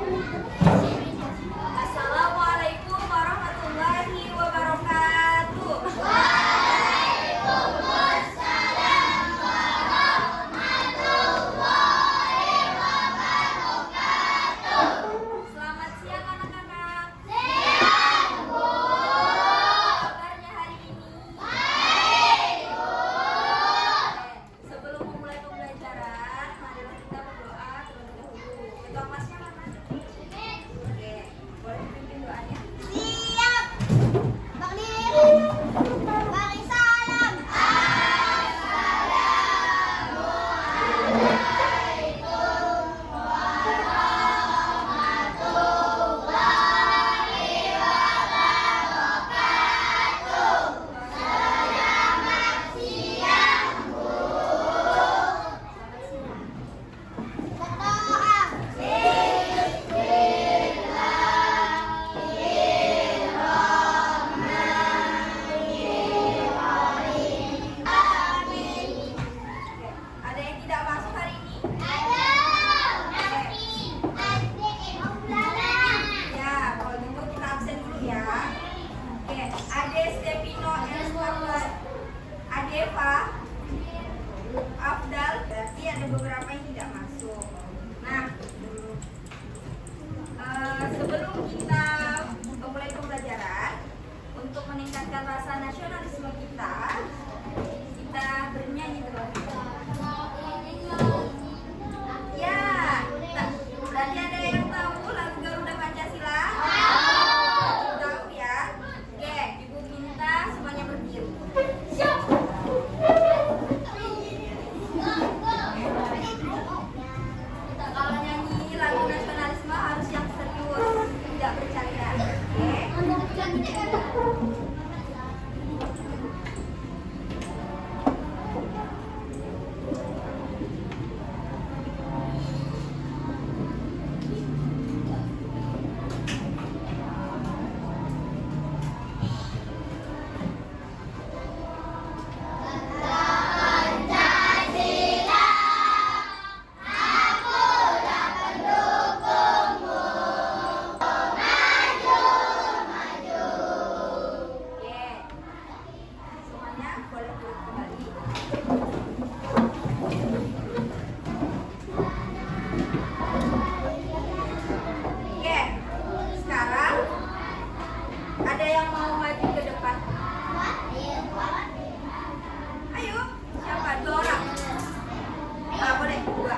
Assalamualaikum warahmatullahi wabarakatuh. Selamat siang anak-anak. Kabarnya hari ini? Sebelum memulai pembelajaran, marilah kita berdoa terlebih dahulu. Ketua kelasnya mana? Oke, boleh pimpin doanya? Siap. Takbir. Bagi salam. Berdoa. Oke, ada yang tidak masuk hari ini? Ya, kalau gitu kita absen dulu ya. Oke, Ade Stefino Elstafar, Adeva, Afdal, berarti ada beberapa yang tidak masuk. Nah, sebelum kita memulai pembelajaran, untuk meningkatkan rasa nasionalisme kita bernyanyi terlebih dahulu. Ya, berarti ada yang tahu lagu Garuda Pancasila? Tahu ya? Oke, Ibu minta semuanya berdiri. Kalau nyanyi lagu nasionalisme harus yang serius, tidak bercanda. Oke? Oke. Semuanya boleh duduk kembali. Oke. Sekarang ada yang mau maju ke depan? Ayo, siapa? Dua orang. Boleh dua.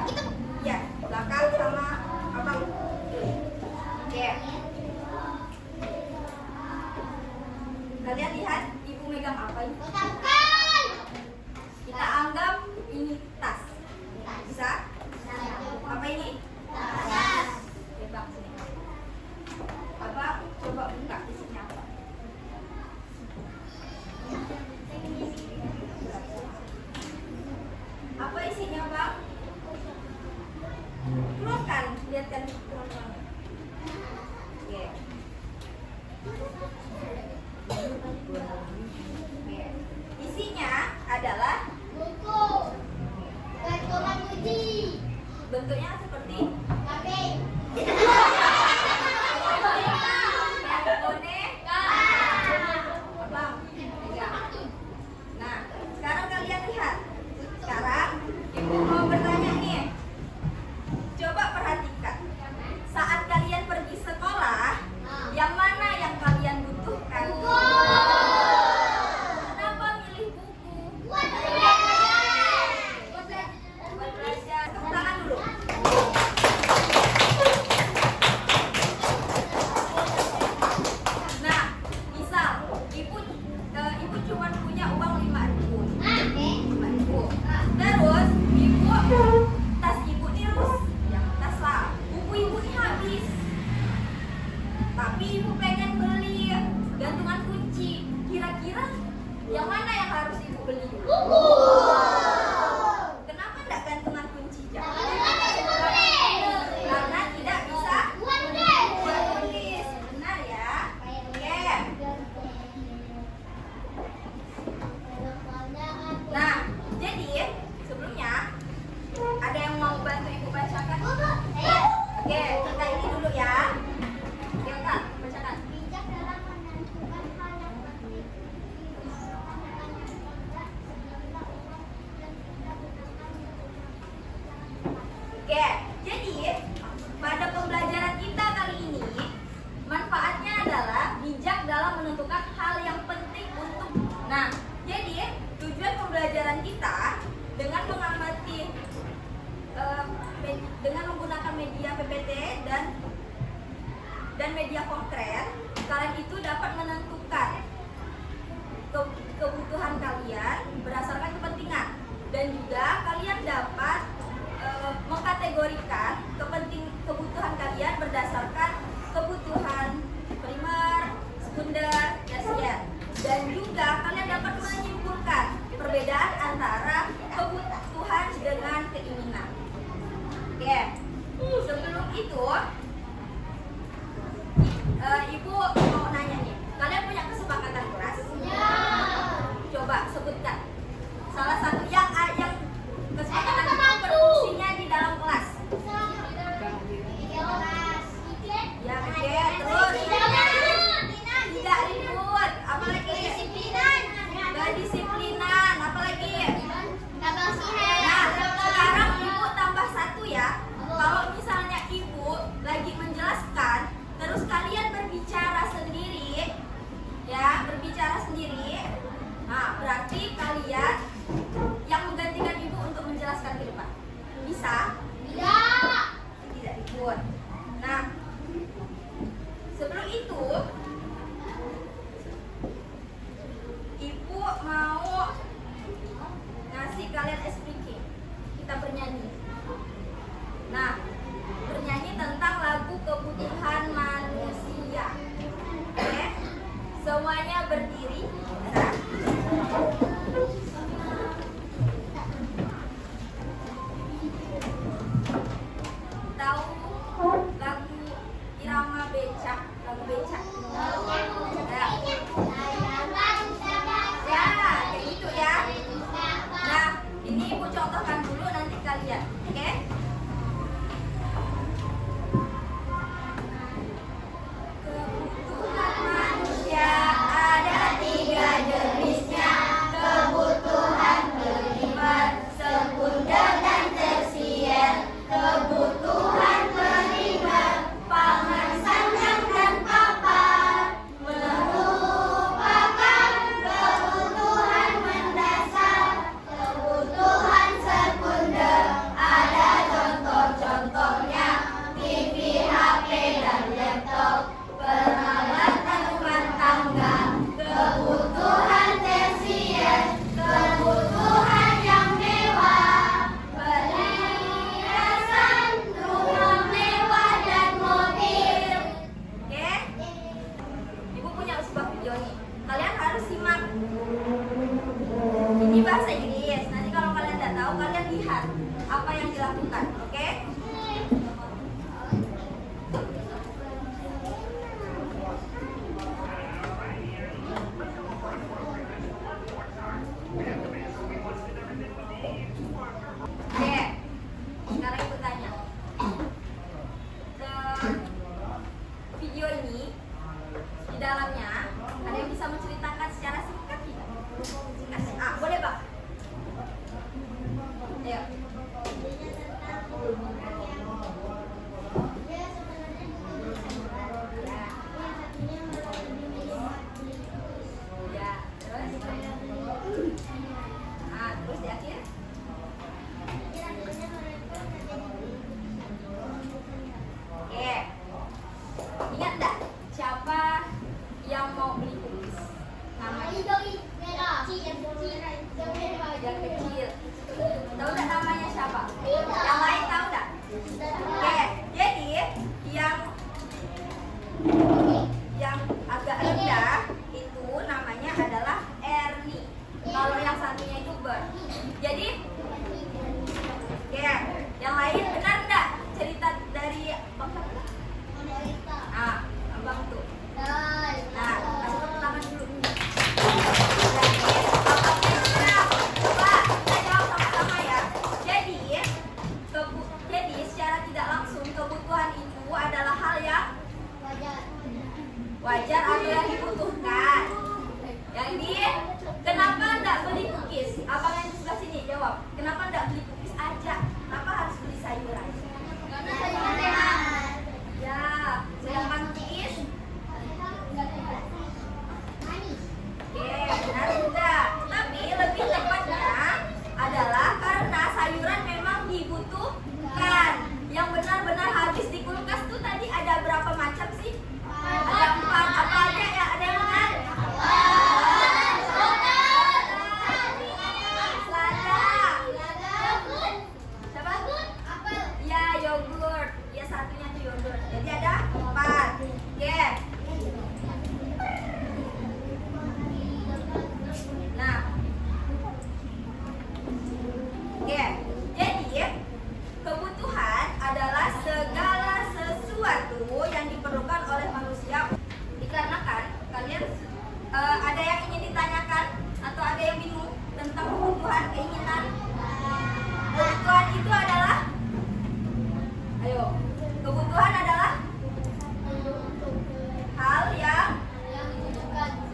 Ya, belakang sama abang. Oke. Kalian lihat ibu megang apa ini? Kita anggap ini tas. Bisa? Apa ini? Oke, Bang, sini. Abang coba buka isinya apa? Apa isinya, Bang? Keluarkan, lihatkan teman-teman. Oke. Oke. Isinya adalah bentuknya seperti boneka. Abang, pegang. Nah, sekarang kalian lihat. Sekarang ibu mau bertanya nih. Coba perhatikan. Saat kalian pergi sekolah, yang mana yang kalian butuhkan? Kenapa milih buku? Buat belajar. Tepuk tangan dulu. Nah, misal ibu cuma punya uang 5.000. 5.000. Terus tas ibu ini tas lah. Buku ibu ini habis. Tapi ibu pengen beli gantungan kunci. Kira-kira yang mana yang harus ibu beli? Buku. Kenapa enggak gantungan kunci? Karena tidak bisa buat tulis. Benar ya? Oke. Nah, jadi sebelumnya ada yang mau bantu ibu bacakan? Oke, kita ini dulu ya. dan media konkret, kalian itu dapat menentukan kebutuhan kalian berdasarkan kepentingan, dan juga kalian dapat mengkategorikan kebutuhan kalian berdasarkan kebutuhan primer, sekunder, tersier, dan juga kalian dapat menyimpulkan perbedaan antara kebutuhan dengan keinginan. Oke, sebelum itu Ibu mau nanya nih, kalian punya kesepakatan kelas? Ya. Coba sebutkan salah satu yang kesepakatan itu berfungsinya di dalam kelas. Ya, oke. Terus tidak ribut, apalagi kedisiplinan, apalagi. Nah, sekarang Ibu tambah satu ya. Kalau misalnya Ibu lagi menjelaskan, terus kalian berbicara sendiri, ya, nah, berarti kalian yang menggantikan Ibu untuk menjelaskan ke depan. Bisa? Tidak ribut. Nah, sebelum itu Ibu mau ngasih kalian speaking. Kita bernyanyi. Nah, bernyanyi tentang lagu kebutuhan manusia. Oke? Semuanya berdiri. Nah. Tahu lagu Irama Becak? Lagu Becak. Ya, kayak gitu ya. Nah, ini Ibu contohkan dulu, nanti kalian. Oke? Kebutuhan manusia ada 3 jenisnya. Kebutuhan primer, sekunder, dan tersier. Kebutuhan primer, pangan, sandang, dan papan, merupakan kebutuhan mendasar. Kebutuhan sekunder ada contoh-contohnya: TV, HP, dan laptop, peralatan rumah tangga. Kebutuhan tersier, kebutuhan yang mewah, perhiasan, rumah mewah, dan mobil. Oke? Ibu punya sebuah video nih. Kalian harus simak. Ini bahasa Inggris. Nanti kalau kalian tidak tahu, kalian lihat apa yang dilakukan. Oke? Oke, sekarang Ibu tanya. Video ini di dalamnya ada yang bisa menceritakan secara singkat tidak? Singkat. Boleh Bang? Ayo. Ya, terus? Terus di akhir? Oke. Ingat enggak siapa yang mau beli kuis? Namanya yang kecil. Tahu enggak namanya siapa? Yang lain tahu enggak? Oke. Jadi yang agak rendah itu namanya adalah Ernie. Kalau yang satunya itu Bert. Jadi oke, yang lain benar enggak cerita dari Bang? Abang tuh. Nah, kasih tepuk tangan dulu. Coba kita jawab sama-sama ya. Jadi secara tidak langsung kebutuhan itu adalah hal yang wajar atau yang dibutuhkan. Jadi kenapa enggak beli cookies? Abang yang di sebelah sini jawab. Kenapa enggak beli cookies aja? Kenapa harus beli sayuran? Karena sayuran sehat. Ya, sedangkan cookies? Manis. Oke, benar juga. Tapi lebih tepatnya adalah karena sayuran memang dibutuhkan. Yang benar-benar habis di kulkas tuh Kebutuhan adalah hal yang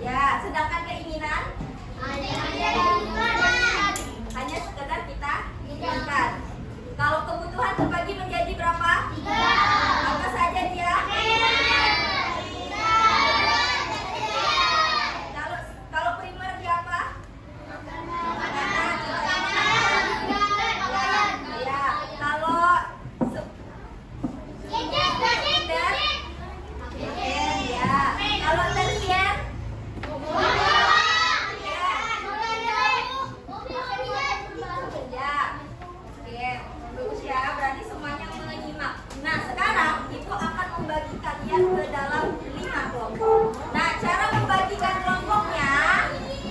ya, sedangkan keinginan hanya sekedar kita inginkan. Kalau kebutuhan terbagi menjadi berapa? 3. Apa saja dia? Kalau primer dia apa? Makanan. Ya, kalau sekunder, ya. Kalau tersier, ya. Oke, bagus ya. Berarti semuanya menyimak. Nah, sekarang Ibu akan membagi kalian ke dalam 5 kelompok. Nah, cara membagikan kelompoknya,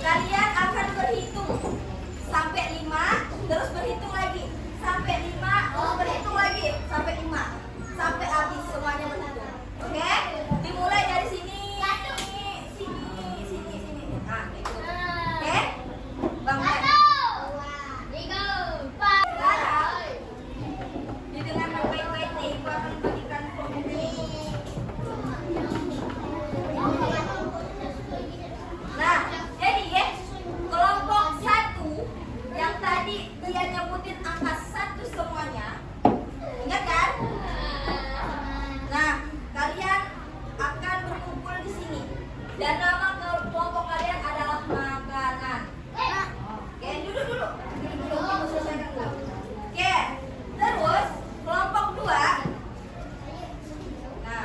kalian akan berhitung sampai 5, terus berhitung lagi sampai 5, terus berhitung lagi sampai 5, sampai habis semuanya berhitung. Oke? Dimulai dari sini, sini. Nah, itu. Oke? Bang Ben. Sekarang, dengan baik-baik nih, Ibu akan membagikan kelompok ini. Nah, jadi ya, kelompok 1 yang tadi dia nyebutin angka 1 semuanya. Ingat kan? Nah, kalian akan berkumpul di sini. Dan nama kelompok kalian adalah makanan. Oke, duduk dulu. Ibu selesaikan dulu. Oke, terus kelompok 2. Nah,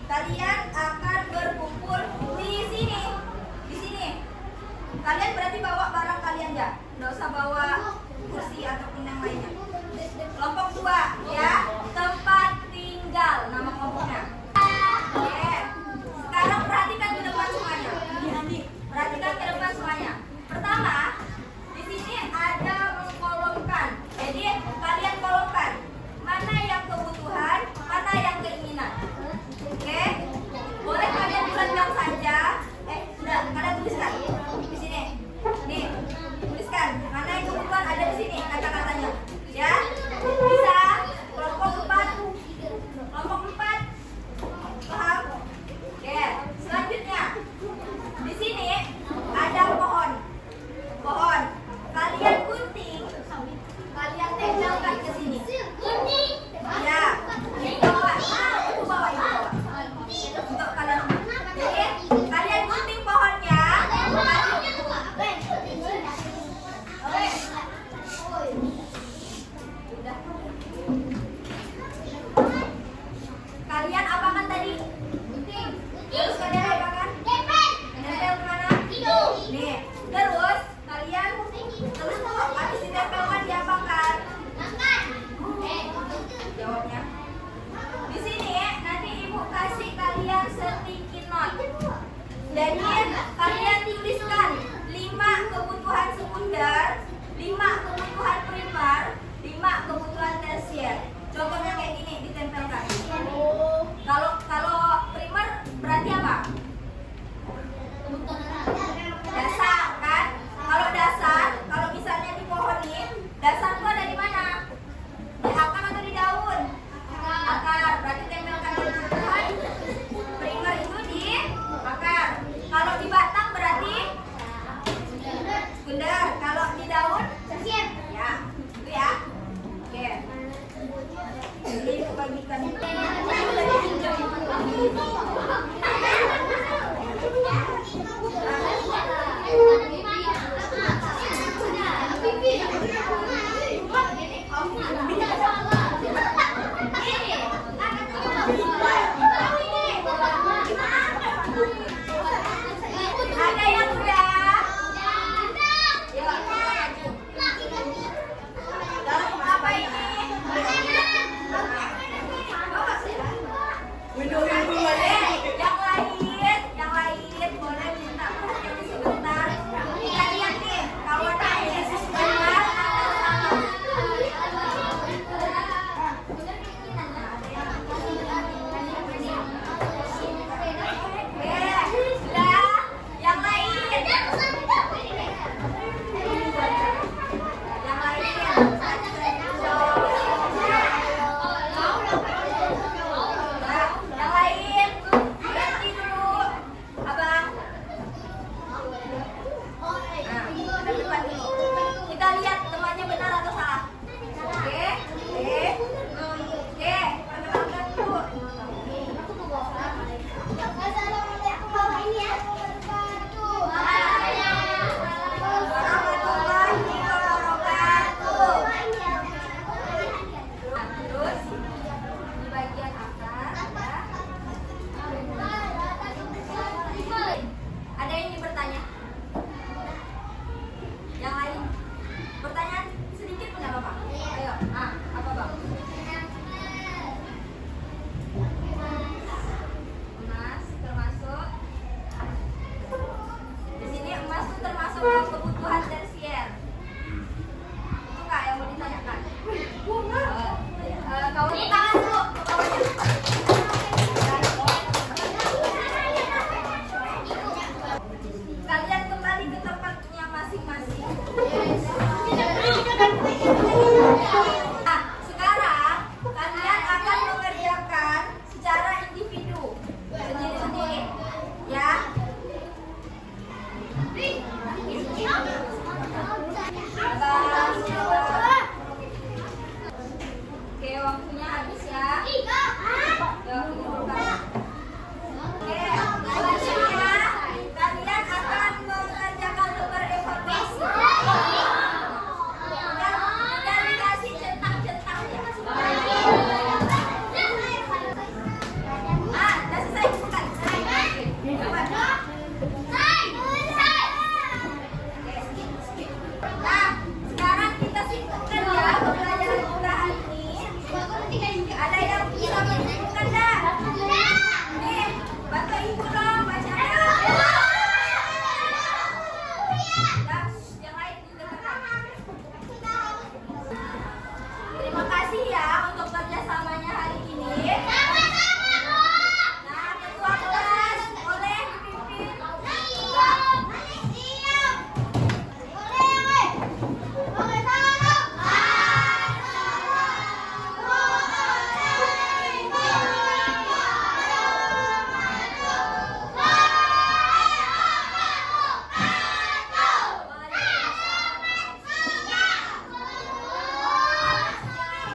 kalian akan berkumpul di sini. Di sini. Kalian berarti bawa barang kalian ya. Nggak usah bawa kursi ataupun yang lainnya. Kelompok 2 ya, tempat tinggal nama kelompoknya. Oke. Sekarang perhatikan ke depan semuanya. Perhatikan ke depan semuanya. Pertama, di sini ada mengkolomkan. Jadi kalian kolomkan mana yang kebutuhan, mana yang keinginan. Oke? Boleh kalian tuliskan saja. Sudah, kalian tuliskan di sini. Nih, tuliskan mana yang kebutuhan ada di sini kata-katanya. Ya? Bisa? Kelompok 4. Kelompok 4. Paham? Oke, selanjutnya. Di sini ada pohon. Pohon. Kalian gunting. Kalian tempelkan ke sini. Ya. Di bawah. Itu bawah, itu bawah. Untuk kalian. Jadi, kalian gunting pohonnya. Oke. Udah. Kalian apakan tadi? Gunting. Terus kalian apakan? Nempel kemana? Nih. Terus kalian terus tuh habis ditempelkan diapakan? Jawabnya. Di sini nanti Ibu kasih kalian sticky note. Jadi kalian tuliskan 5 kebutuhan sekunder, 5 kebutuhan primer, 5 kebutuhan tersier. Contohnya kayak gini ditempelkan.